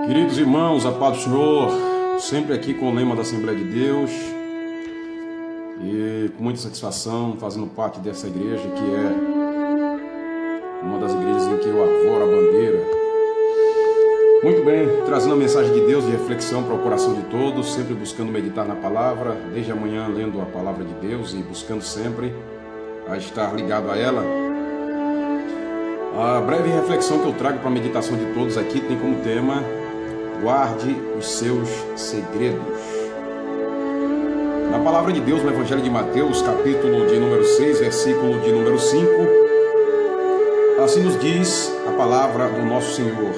Queridos irmãos, a paz do Senhor, sempre aqui com o lema da Assembleia de Deus e com muita satisfação fazendo parte dessa igreja que é uma das igrejas em que eu arvoro a bandeira. Muito bem, trazendo a mensagem de Deus de reflexão para o coração de todos, sempre buscando meditar na palavra, desde amanhã lendo a palavra de Deus e buscando sempre a estar ligado a ela. A breve reflexão que eu trago para a meditação de todos aqui tem como tema: guarde os seus segredos. Na palavra de Deus, no Evangelho de Mateus, capítulo de número 6, versículo de número 5, assim nos diz a palavra do nosso Senhor: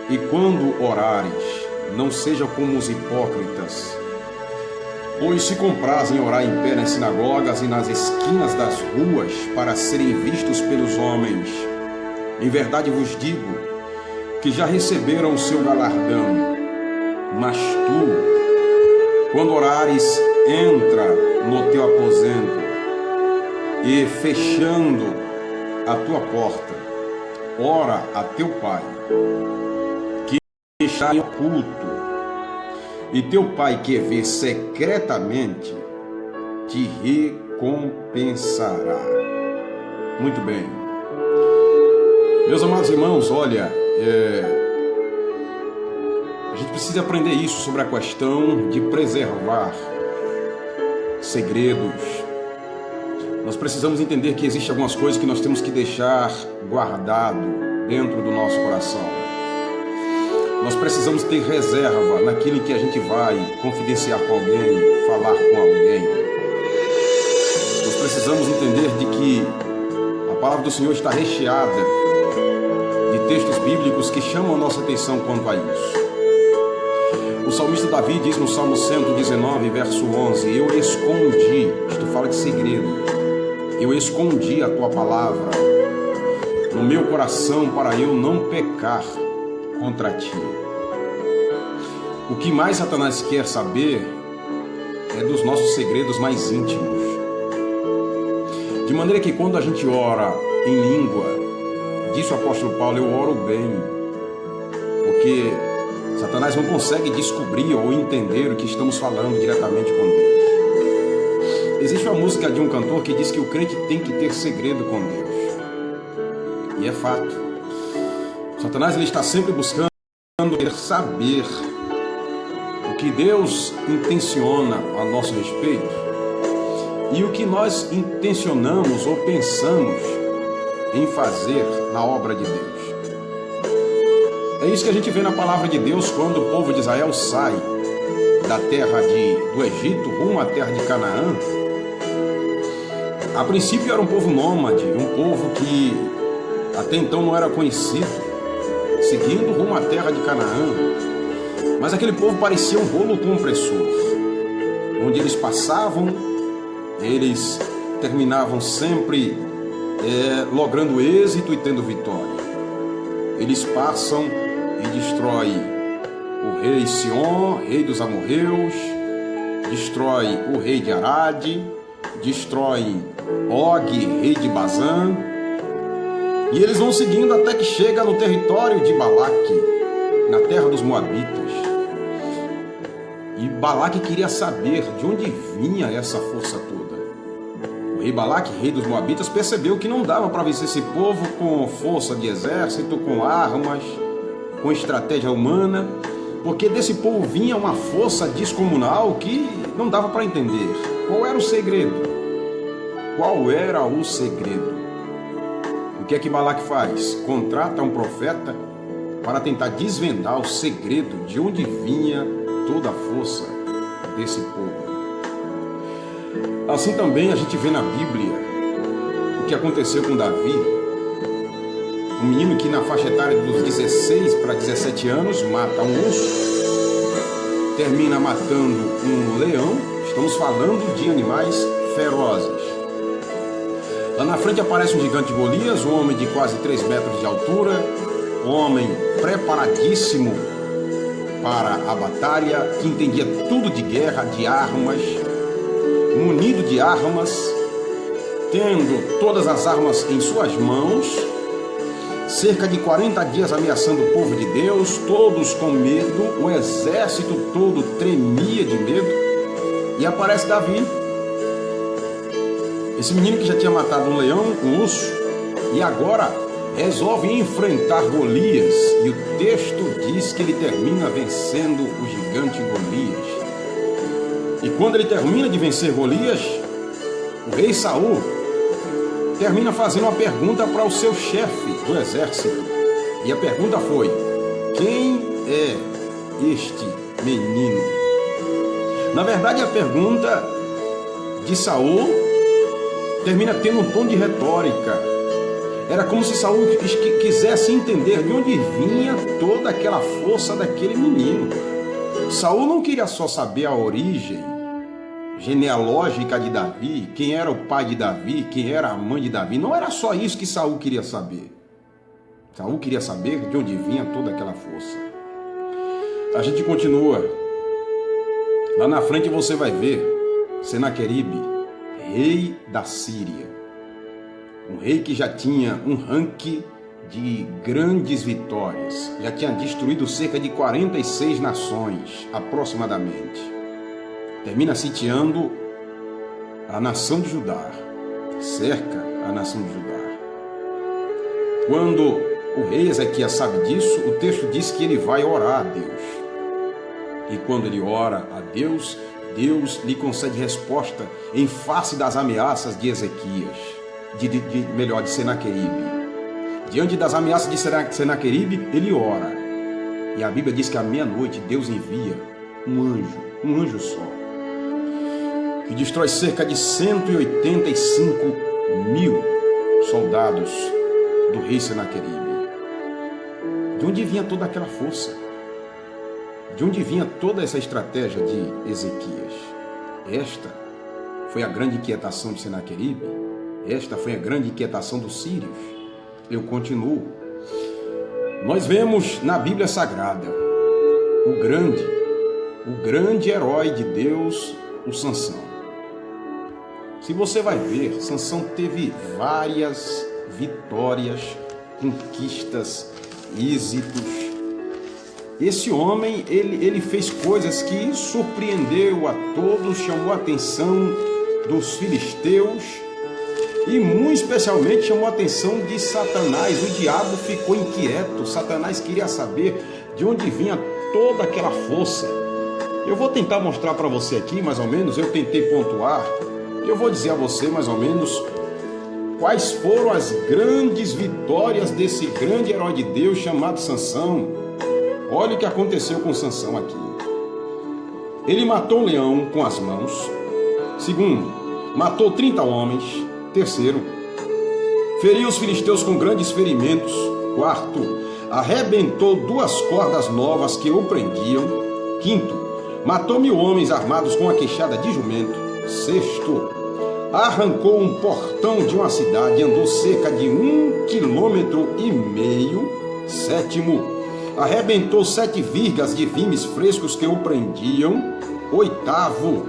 e quando orares, não seja como os hipócritas, pois se comprazem em orar em pé nas sinagogas e nas esquinas das ruas para serem vistos pelos homens. Em verdade vos digo que já receberam o seu galardão. Mas tu, quando orares, entra no teu aposento e, fechando a tua porta, ora a teu Pai, que está em oculto, e teu Pai, que vê secretamente, te recompensará. Muito bem. Meus amados irmãos, olha, a gente precisa aprender isso sobre a questão de preservar segredos. Nós precisamos entender que existem algumas coisas que nós temos que deixar guardado dentro do nosso coração. Nós precisamos ter reserva naquilo que a gente vai confidenciar com alguém, falar com alguém. Nós precisamos entender de que a palavra do Senhor está recheada de textos bíblicos que chamam a nossa atenção quanto a isso. O salmista Davi diz no Salmo 119, verso 11: eu escondi, isto fala de segredo, eu escondi a tua palavra no meu coração para eu não pecar contra ti. O que mais Satanás quer saber é dos nossos segredos mais íntimos. De maneira que quando a gente ora em língua, disse o apóstolo Paulo, eu oro bem, porque Satanás não consegue descobrir ou entender o que estamos falando diretamente com Deus. Existe uma música de um cantor que diz que o crente tem que ter segredo com Deus. E é fato. Satanás ele está sempre buscando saber o que Deus intenciona a nosso respeito e o que nós intencionamos ou pensamos em fazer na obra de Deus. É isso que a gente vê na palavra de Deus quando o povo de Israel sai da terra do Egito rumo à terra de Canaã. A princípio era um povo nômade, um povo que até então não era conhecido, seguindo rumo à terra de Canaã. Mas aquele povo parecia um rolo compressor. Onde eles passavam, eles terminavam sempre logrando êxito e tendo vitória. Eles passam e destroem o rei Sion, rei dos amorreus, destrói o rei de Arade, destrói Og, rei de Bazã. E eles vão seguindo até que chega no território de Balaque, na terra dos Moabitas. E Balaque queria saber de onde vinha essa força toda. O rei Balaque, rei dos Moabitas, percebeu que não dava para vencer esse povo com força de exército, com armas, com estratégia humana, porque desse povo vinha uma força descomunal que não dava para entender. Qual era o segredo? Qual era o segredo? O que é que Balaque faz? Contrata um profeta para tentar desvendar o segredo de onde vinha toda a força desse povo. Assim também a gente vê na Bíblia o que aconteceu com Davi, um menino que na faixa etária dos 16 para 17 anos mata um urso, termina matando um leão. Estamos falando de animais ferozes. Lá na frente aparece um gigante Golias, um homem de quase 3 metros de altura, um homem preparadíssimo para a batalha, que entendia tudo de guerra, de armas, munido de armas, tendo todas as armas em suas mãos, cerca de 40 dias ameaçando o povo de Deus, todos com medo, o exército todo tremia de medo, e aparece Davi. Esse menino que já tinha matado um leão, um urso, e agora resolve enfrentar Golias, e o texto diz que ele termina vencendo o gigante Golias. E quando ele termina de vencer Golias, o rei Saul termina fazendo uma pergunta para o seu chefe do exército. E a pergunta foi: quem é este menino? Na verdade, a pergunta de Saul termina tendo um tom de retórica. Era como se Saul quisesse entender de onde vinha toda aquela força daquele menino. Saul não queria só saber a origem genealógica de Davi, quem era o pai de Davi, quem era a mãe de Davi. Não era só isso que Saul queria saber. Saul queria saber de onde vinha toda aquela força. A gente continua. Lá na frente você vai ver Senaqueribe, rei da Síria. Um rei que já tinha um ranking de grandes vitórias. Já tinha destruído cerca de 46 nações, aproximadamente. Termina sitiando a nação de Judá. Cerca a nação de Judá. Quando o rei Ezequias sabe disso, o texto diz que ele vai orar a Deus. E quando ele ora a Deus, Deus lhe concede resposta em face das ameaças de Ezequias. De Senaqueribe. Diante das ameaças de Senaqueribe, ele ora. E a Bíblia diz que à meia-noite Deus envia um anjo só, que destrói cerca de 185 mil soldados do rei Senaqueribe. De onde vinha toda aquela força? De onde vinha toda essa estratégia de Ezequias? Esta foi a grande inquietação de Senaqueribe. Esta foi a grande inquietação dos sírios. Eu continuo. Nós vemos na Bíblia Sagrada o grande herói de Deus, o Sansão. Se você vai ver, Sansão teve várias vitórias, conquistas, êxitos. Esse homem, ele fez coisas que surpreendeu a todos, chamou a atenção dos filisteus, e muito especialmente chamou a atenção de Satanás. O diabo ficou inquieto. Satanás queria saber de onde vinha toda aquela força. Eu vou tentar mostrar para você aqui, mais ou menos, eu tentei pontuar. Eu vou dizer a você, mais ou menos, quais foram as grandes vitórias desse grande herói de Deus chamado Sansão. Olha o que aconteceu com Sansão aqui. Ele matou um leão com as mãos. Segundo, matou 30 homens. Terceiro, feriu os filisteus com grandes ferimentos. Quarto, arrebentou 2 cordas novas que o prendiam. Quinto, matou 1000 homens armados com a queixada de jumento. Sexto, arrancou um portão de uma cidade e andou cerca de 1,5 km. Sétimo, arrebentou 7 virgas de vimes frescos que o prendiam. Oitavo,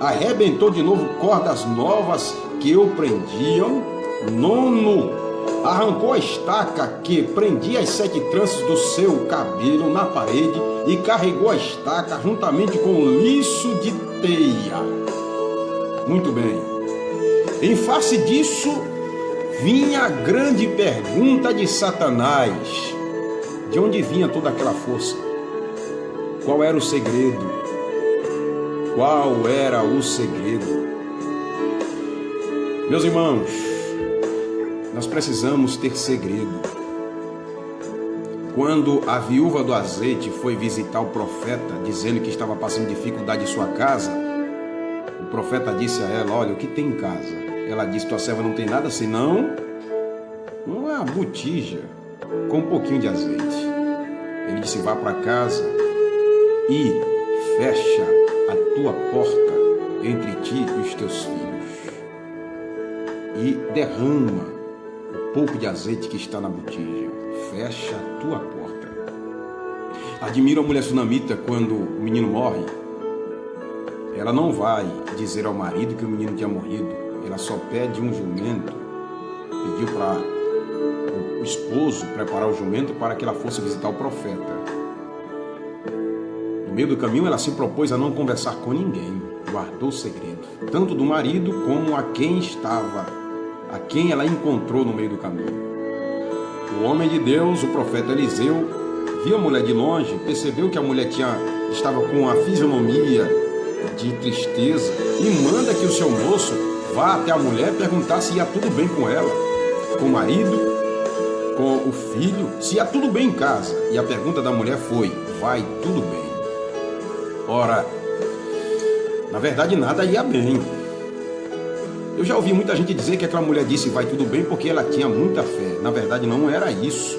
arrebentou de novo cordas novas que o prendiam. Nono, arrancou a estaca que prendia as 7 tranças do seu cabelo na parede e carregou a estaca juntamente com o liço de teia. Muito bem. Em face disso, vinha a grande pergunta de Satanás. De onde vinha toda aquela força? Qual era o segredo? Qual era o segredo? Meus irmãos, nós precisamos ter segredo. Quando a viúva do azeite foi visitar o profeta, dizendo que estava passando dificuldade em sua casa, o profeta disse a ela: olha, o que tem em casa? Ela disse: tua serva não tem nada senão uma botija com um pouquinho de azeite. Ele disse: vá para casa e fecha a tua porta entre ti e os teus filhos e derrama o pouco de azeite que está na botija. Fecha a tua porta. Admiro a mulher sunamita quando o menino morre. Ela não vai dizer ao marido que o menino tinha morrido. Ela só pede um jumento. Pediu para o o esposo preparar o jumento para que ela fosse visitar o profeta. No meio do caminho, ela se propôs a não conversar com ninguém, guardou o segredo, tanto do marido como a quem ela encontrou no meio do caminho. O homem de Deus, o profeta Eliseu, viu a mulher de longe, percebeu que a mulher estava com a fisionomia de tristeza e manda que o seu moço vá até a mulher perguntar se ia tudo bem com ela, com o marido, com o filho, se ia tudo bem em casa. E a pergunta da mulher foi: vai tudo bem? Ora, na verdade nada ia bem. Eu já ouvi muita gente dizer que aquela mulher disse vai tudo bem porque ela tinha muita fé. Na verdade não era isso.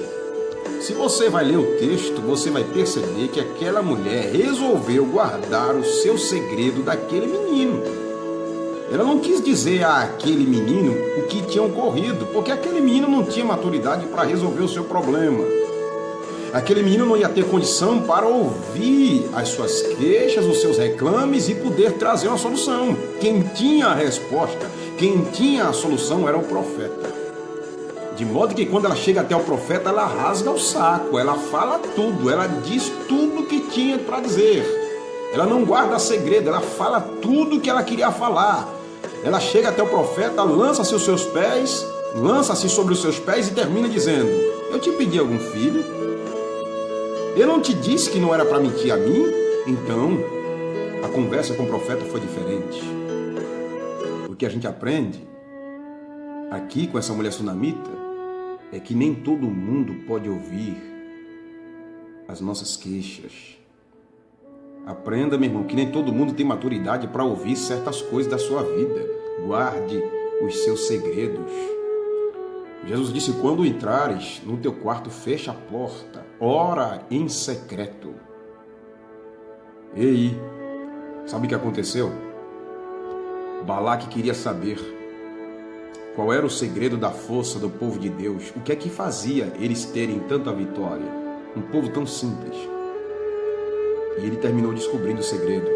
Se você vai ler o texto, você vai perceber que aquela mulher resolveu guardar o seu segredo daquele menino. Ela não quis dizer àquele menino o que tinha ocorrido, porque aquele menino não tinha maturidade para resolver o seu problema. Aquele menino não ia ter condição para ouvir as suas queixas, os seus reclames e poder trazer uma solução. Quem tinha a resposta, quem tinha a solução era o profeta. De modo que quando ela chega até o profeta, ela rasga o saco, ela fala tudo, ela diz tudo que tinha para dizer. Ela não guarda segredo, ela fala tudo que ela queria falar. Ela chega até o profeta, lança-se aos seus pés, lança-se sobre os seus pés e termina dizendo: eu te pedi algum filho? Eu não te disse que não era para mentir a mim? Então, a conversa com o profeta foi diferente. O que a gente aprende aqui com essa mulher sunamita é que nem todo mundo pode ouvir as nossas queixas. Aprenda, meu irmão, que nem todo mundo tem maturidade para ouvir certas coisas da sua vida. Guarde os seus segredos. Jesus disse: quando entrares no teu quarto, fecha a porta, ora em secreto. E aí, sabe o que aconteceu? Balaque queria saber qual era o segredo da força do povo de Deus. O que é que fazia eles terem tanta vitória? Um povo tão simples. E ele terminou descobrindo o segredo.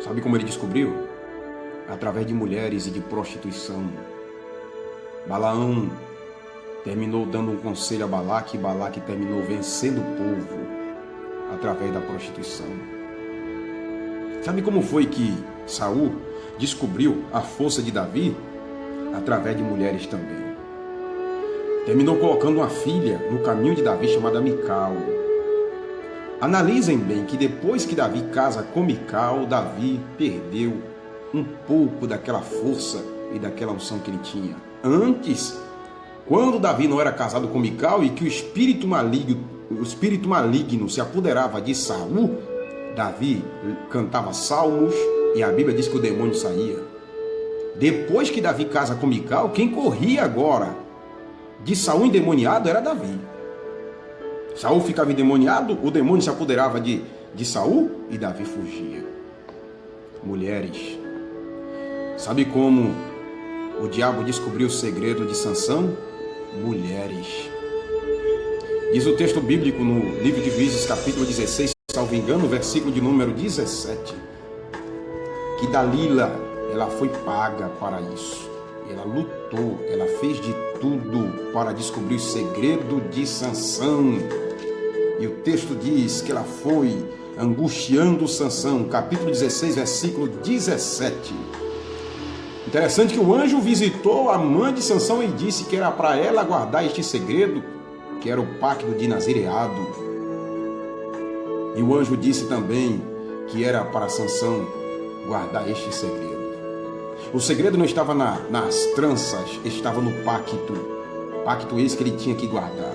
Sabe como ele descobriu? Através de mulheres e de prostituição. Balaão terminou dando um conselho a Balaque, e Balaque terminou vencendo o povo através da prostituição. Sabe como foi que Saul descobriu a força de Davi? Através de mulheres também. Terminou colocando uma filha no caminho de Davi chamada Mical. Analisem bem que depois que Davi casa com Mical, Davi perdeu um pouco daquela força e daquela unção que ele tinha. Antes, quando Davi não era casado com Mical e que o espírito maligno se apoderava de Saul, Davi cantava salmos e a Bíblia diz que o demônio saía. Depois que Davi casa com Mical, quem corria agora de Saul endemoniado era Davi. Saul ficava endemoniado, o demônio se apoderava de Saul e Davi fugia. Mulheres, sabe como o diabo descobriu o segredo de Sansão? Mulheres. Diz o texto bíblico no livro de Juízes, capítulo 16, salvo engano, versículo de número 17, que Dalila, ela foi paga para isso. Ela lutou, ela fez de tudo para descobrir o segredo de Sansão. E o texto diz que ela foi angustiando Sansão, capítulo 16, versículo 17. Interessante que o anjo visitou a mãe de Sansão e disse que era para ela guardar este segredo, que era o pacto de nazireado. E o anjo disse também que era para Sansão guardar este segredo. O segredo não estava nas tranças, estava no pacto. Pacto esse que ele tinha que guardar.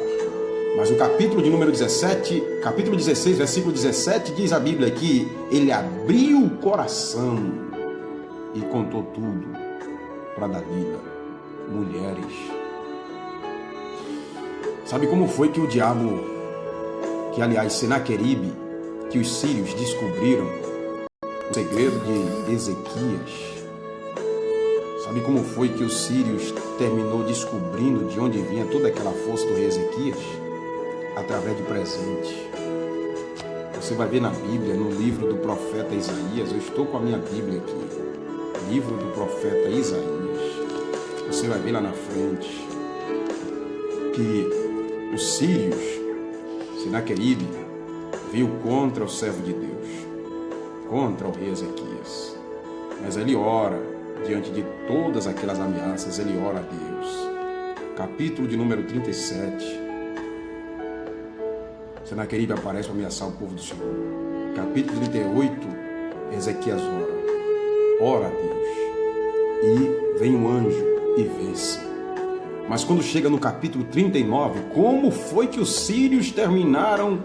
Mas o capítulo de número 17, capítulo 16, versículo 17, diz a Bíblia que ele abriu o coração e contou tudo para Dalila. Mulheres. Sabe como foi que o diabo, que aliás Senaqueribe, que os sírios descobriram o segredo de Ezequias? Sabe como foi que os sírios terminou descobrindo de onde vinha toda aquela força do rei Ezequias? Através de presente. Você vai ver na Bíblia, no livro do profeta Isaías. Eu estou com a minha Bíblia aqui. Livro do profeta Isaías. Você vai ver lá na frente. que os sírios, Senaqueribe, veio contra o servo de Deus, contra o rei Ezequias. Mas ele ora, diante de todas aquelas ameaças, ele ora a Deus. Capítulo de número 37. Senaqueribe aparece para ameaçar o povo do Senhor. Capítulo 38, Ezequias ora a Deus. E vem um anjo e vence. Mas quando chega no capítulo 39, como foi que os sírios terminaram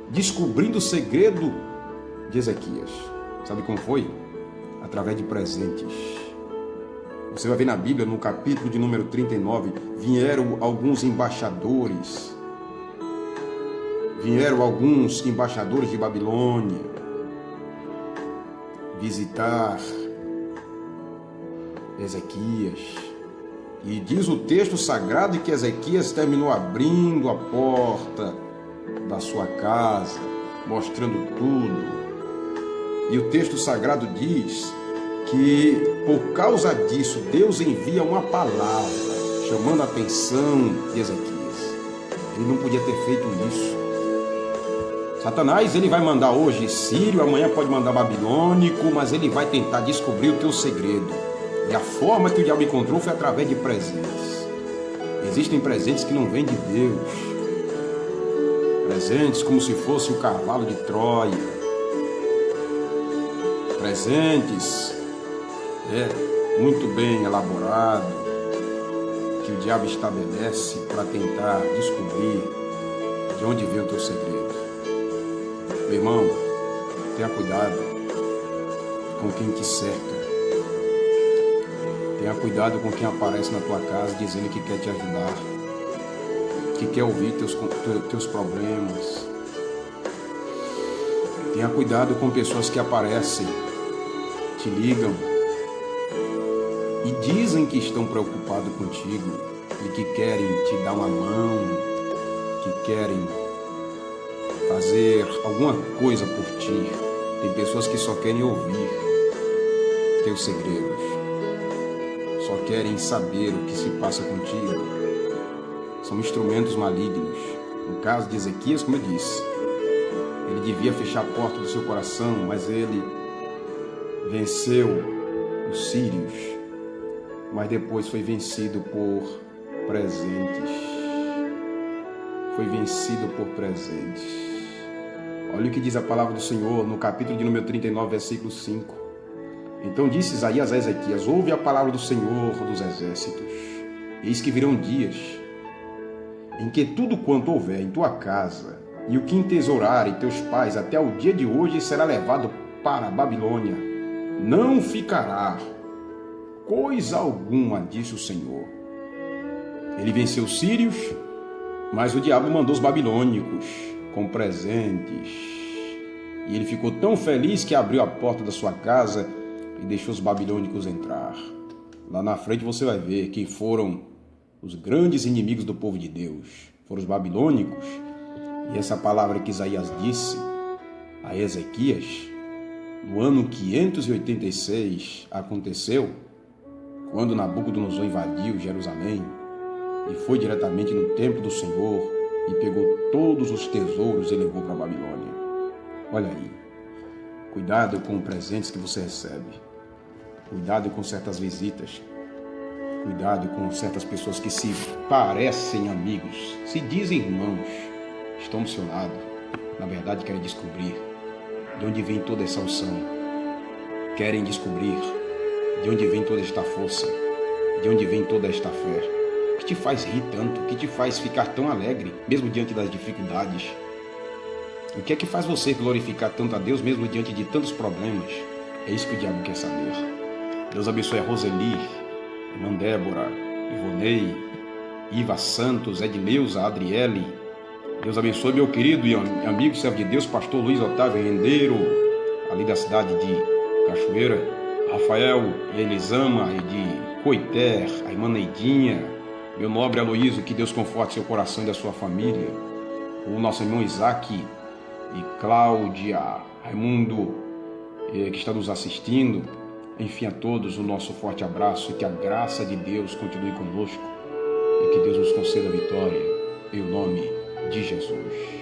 descobrindo o segredo de Ezequias? Sabe como foi? Através de presentes. Você vai ver na Bíblia, no capítulo de número 39, vieram alguns embaixadores de Babilônia visitar Ezequias. E diz o texto sagrado que Ezequias terminou abrindo a porta da sua casa, mostrando tudo. E o texto sagrado diz que por causa disso Deus envia uma palavra chamando a atenção de Ezequias. Ele não podia ter feito isso. Satanás, ele vai mandar hoje sírio, amanhã pode mandar babilônico, mas ele vai tentar descobrir o teu segredo. E a forma que o diabo encontrou foi através de presentes. Existem presentes que não vêm de Deus. Presentes como se fosse o cavalo de Troia. Presentes muito bem elaborado que o diabo estabelece para tentar descobrir de onde vem o teu segredo. Meu irmão, tenha cuidado com quem te cerca. Tenha cuidado com quem aparece na tua casa dizendo que quer te ajudar, que quer ouvir teus problemas. Tenha cuidado com pessoas que aparecem, te ligam e dizem que estão preocupados contigo e que querem te dar uma mão, que querem fazer alguma coisa por ti. Tem pessoas que só querem ouvir teus segredos, só querem saber o que se passa contigo. São instrumentos malignos. No caso de Ezequias, como eu disse, ele devia fechar a porta do seu coração, mas ele venceu os sírios, mas depois foi vencido por presentes. Foi vencido por presentes. Olha o que diz a palavra do Senhor no capítulo de número 39, versículo 5. Então disse Isaías a Ezequias: ouve a palavra do Senhor dos exércitos. Eis que virão dias em que tudo quanto houver em tua casa e o que entesourarem teus pais até o dia de hoje será levado para a Babilônia. Não ficará coisa alguma, disse o Senhor. Ele venceu os sírios, mas o diabo mandou os babilônicos com presentes. E ele ficou tão feliz que abriu a porta da sua casa e deixou os babilônicos entrar. Lá na frente você vai ver que foram os grandes inimigos do povo de Deus. Foram os babilônicos. E essa palavra que Isaías disse a Ezequias, no ano 586, aconteceu quando Nabucodonosor invadiu Jerusalém e foi diretamente no templo do Senhor e pegou todos os tesouros e levou para a Babilônia. Olha aí, cuidado com os presentes que você recebe, cuidado com certas visitas, cuidado com certas pessoas que se parecem amigos, se dizem irmãos, estão do seu lado, na verdade querem descobrir de onde vem toda essa unção, querem descobrir de onde vem toda esta força, de onde vem toda esta fé. O que te faz rir tanto? O que te faz ficar tão alegre, mesmo diante das dificuldades? O que é que faz você glorificar tanto a Deus, mesmo diante de tantos problemas? É isso que o diabo quer saber. Deus abençoe a Roseli, irmã Débora, Ivonei, Iva Santos, Edileuza, Adriele. Deus abençoe meu querido e amigo servo de Deus, pastor Luiz Otávio Rendeiro, ali da cidade de Cachoeira, Rafael e Elisama e de Coiter, a irmã Neidinha, meu nobre Aloísio, que Deus conforte seu coração e da sua família, o nosso irmão Isaac e Cláudia, Raimundo, que está nos assistindo, enfim, a todos o nosso forte abraço e que a graça de Deus continue conosco e que Deus nos conceda a vitória. em nome de Jesus.